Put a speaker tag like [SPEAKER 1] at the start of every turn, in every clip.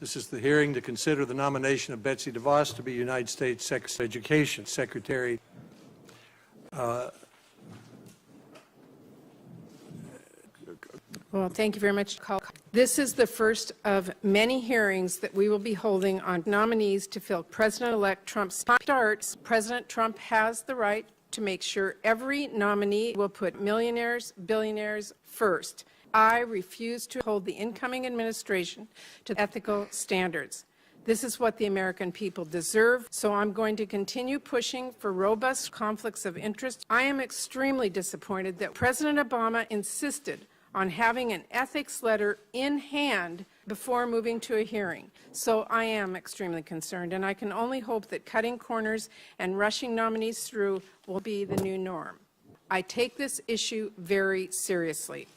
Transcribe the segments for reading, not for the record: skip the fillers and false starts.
[SPEAKER 1] This is the hearing to consider the nomination of Betsy DeVos to be United States Secretary of Education. Secretary.
[SPEAKER 2] Well, thank you very much. This is the first of many hearings that we will be holding on nominees to fill President-elect Trump's starts. President Trump has the right to make sure every nominee will put millionaires, billionaires first. I refuse to hold the incoming administration to ethical standards. This is what the American people deserve, so I'm going to continue pushing for robust conflicts of interest. I am extremely disappointed that President Obama insisted on having an ethics letter in hand before moving to a hearing. So I am extremely concerned, and I can only hope that cutting corners and rushing nominees through will be the new norm. I take this issue very seriously.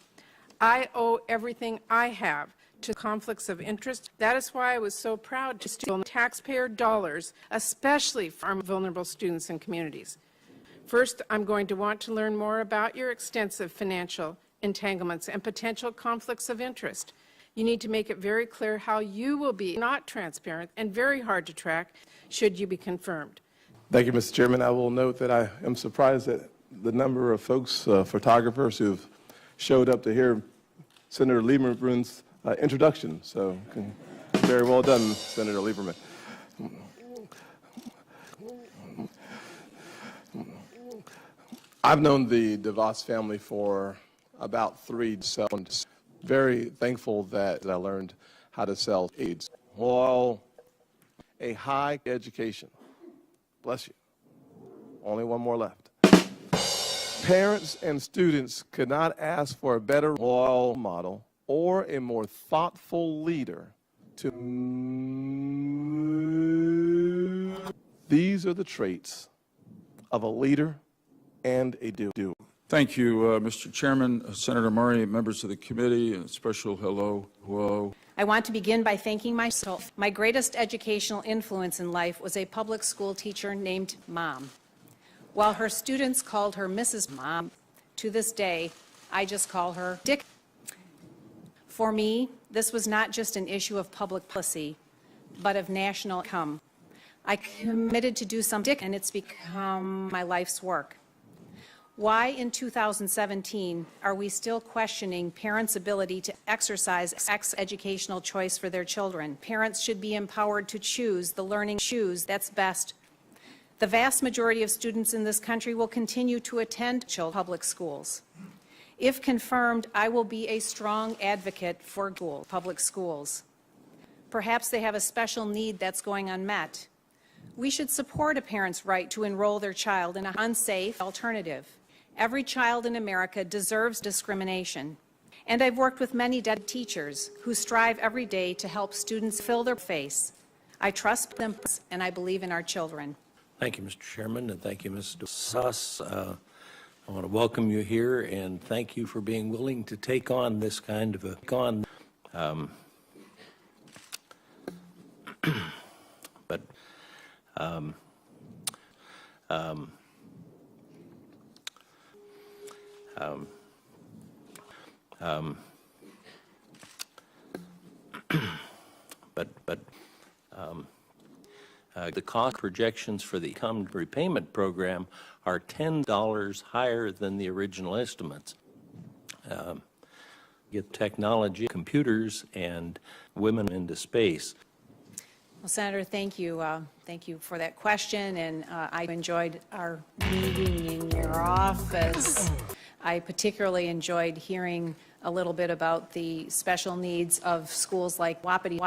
[SPEAKER 2] I owe everything I have to conflicts of interest. That is why I was so proud to steal taxpayer dollars, especially for our vulnerable students and communities. First, I'm going to want to learn more about your extensive financial entanglements and potential conflicts of interest. You need to make it very clear how you will be not transparent and very hard to track should you be confirmed.
[SPEAKER 3] Thank you, Mr. Chairman. I will note that I am surprised at the number of folks, photographers, who've showed up to hear Senator Lieberman's introduction. So very well done, Senator Lieberman. I've known the DeVos family for about 3 decades. Very thankful that I learned how to sell aids. Well, a high education. Bless you. Only one more left. Parents and students could not ask for a better role model or a more thoughtful leader to. These are the traits of a leader and a doer.
[SPEAKER 4] Thank you, Mr. Chairman, Senator Murray, members of the committee, and a special hello.
[SPEAKER 5] I want to begin by thanking myself. My greatest educational influence in life was a public school teacher named Mom. While her students called her Mrs. Mom, to this day, I just call her Dick. For me, this was not just an issue of public policy, but of national income. I committed to do something, and it's become my life's work. Why in 2017 are we still questioning parents' ability to exercise educational choice for their children? Parents should be empowered to choose the learning that's best. The vast majority of students in this country will continue to attend public schools. If confirmed, I will be a strong advocate for public schools. Perhaps they have a special need that's going unmet. We should support a parent's right to enroll their child in an unsafe alternative. Every child in America deserves discrimination. And I've worked with many teachers who strive every day to help students fill their face. I trust them and I believe in our children.
[SPEAKER 6] Thank you, Mr. Chairman, and thank you, Ms. Desauce. I want to welcome you here and thank you for being willing to take on this kind of a the cost projections for the income repayment program are $10 higher than the original estimates. Get technology, computers, and women into space.
[SPEAKER 5] Well, Senator, thank you. Thank you for that question, and I enjoyed our meeting in your office. I particularly enjoyed hearing a little bit about the special needs of schools like Wapiti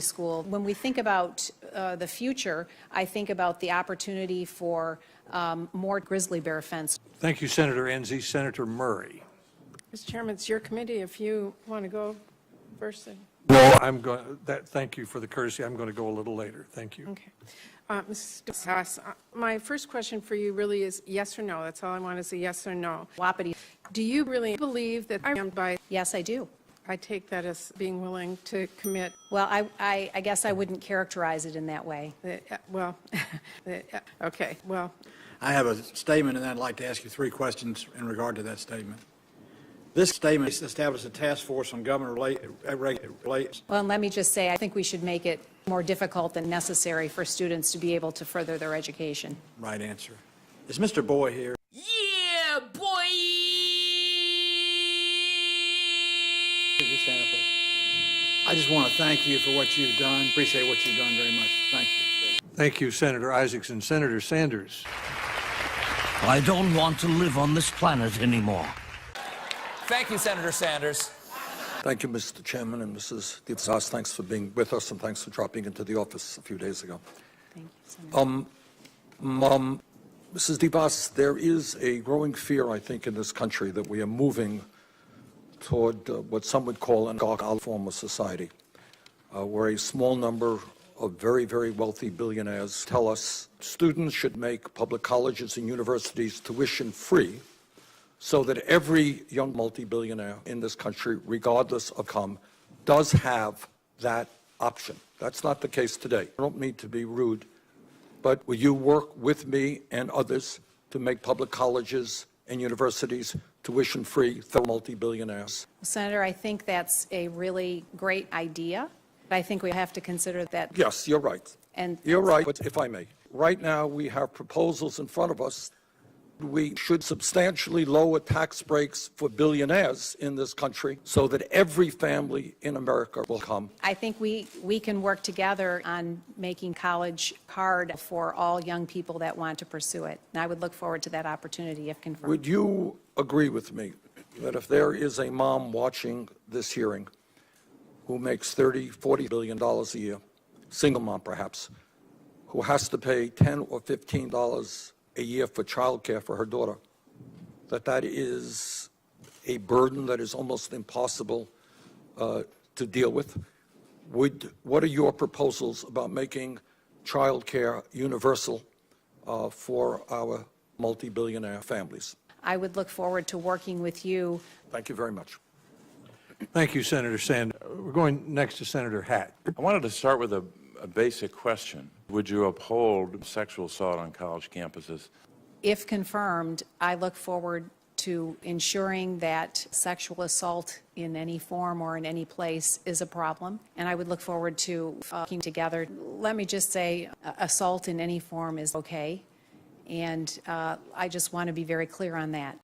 [SPEAKER 5] School. When we think about the future, I think about the opportunity for more grizzly bear fence.
[SPEAKER 1] Thank you, Senator Enzi. Senator Murray.
[SPEAKER 2] Mr. Chairman, it's your committee. If you want to go first.
[SPEAKER 1] Well, thank you for the courtesy. I'm going to go a little later. Thank you.
[SPEAKER 2] Okay. Ms. Desauce, my first question for you really is yes or no. That's all I want is a yes or no.
[SPEAKER 5] Wapiti.
[SPEAKER 2] Do you really believe that I am by?
[SPEAKER 5] Yes, I do.
[SPEAKER 2] I take that as being willing to commit.
[SPEAKER 5] Well, I guess I wouldn't characterize it in that way.
[SPEAKER 2] Okay. Well,
[SPEAKER 7] I have a statement, and I'd like to ask you 3 questions in regard to that statement. This statement established a task force on government-related.
[SPEAKER 5] Well, and let me just say, I think we should make it more difficult than necessary for students to be able to further their education.
[SPEAKER 7] Right answer. Is Mr. Boy here?
[SPEAKER 8] Yeah, boy!
[SPEAKER 7] Could you stand up, please? I just want to thank you for what you've done. Appreciate what you've done very much. Thank you.
[SPEAKER 1] Thank you, Senator Isaacson. Senator Sanders.
[SPEAKER 9] I don't want to live on this planet anymore.
[SPEAKER 8] Thank you, Senator Sanders.
[SPEAKER 10] Thank you, Mr. Chairman, and Mrs. Desauce. Thanks for being with us, and thanks for dropping into the office a few days ago.
[SPEAKER 5] Thank you, Senator.
[SPEAKER 10] Mrs. Desauce, there is a growing fear, I think, in this country that we are moving toward what some would call an oligarchical form of society, where a small number of very, very wealthy billionaires tell us students should make public colleges and universities tuition-free, so that every young multi-billionaire in this country, regardless of income, does have that option. That's not the case today. I don't mean to be rude, but will you work with me and others to make public colleges and universities tuition-free for multi-billionaires?
[SPEAKER 5] Senator, I think that's a really great idea. But I think we have to consider that.
[SPEAKER 10] Yes, you're right.
[SPEAKER 5] And
[SPEAKER 10] You're right, but if I may. Right now, we have proposals in front of us. We should substantially lower tax breaks for billionaires in this country so that every family in America will come.
[SPEAKER 5] I think we can work together on making college hard for all young people that want to pursue it. And I would look forward to that opportunity if confirmed.
[SPEAKER 10] Would you agree with me that if there is a mom watching this hearing who makes $30, $40 billion a year, single mom perhaps, who has to pay $10 or $15 a year for childcare for her daughter, that is a burden that is almost impossible to deal with? What are your proposals about making childcare universal for our multi-billionaire families?
[SPEAKER 5] I would look forward to working with you.
[SPEAKER 10] Thank you very much.
[SPEAKER 1] Thank you, Senator Sanders. We're going next to Senator Hatt.
[SPEAKER 4] I wanted to start with a basic question. Would you uphold sexual assault on college campuses?
[SPEAKER 5] If confirmed, I look forward to ensuring that sexual assault in any form or in any place is a problem. And I would look forward to working together. Let me just say, assault in any form is okay. And I just want to be very clear on that.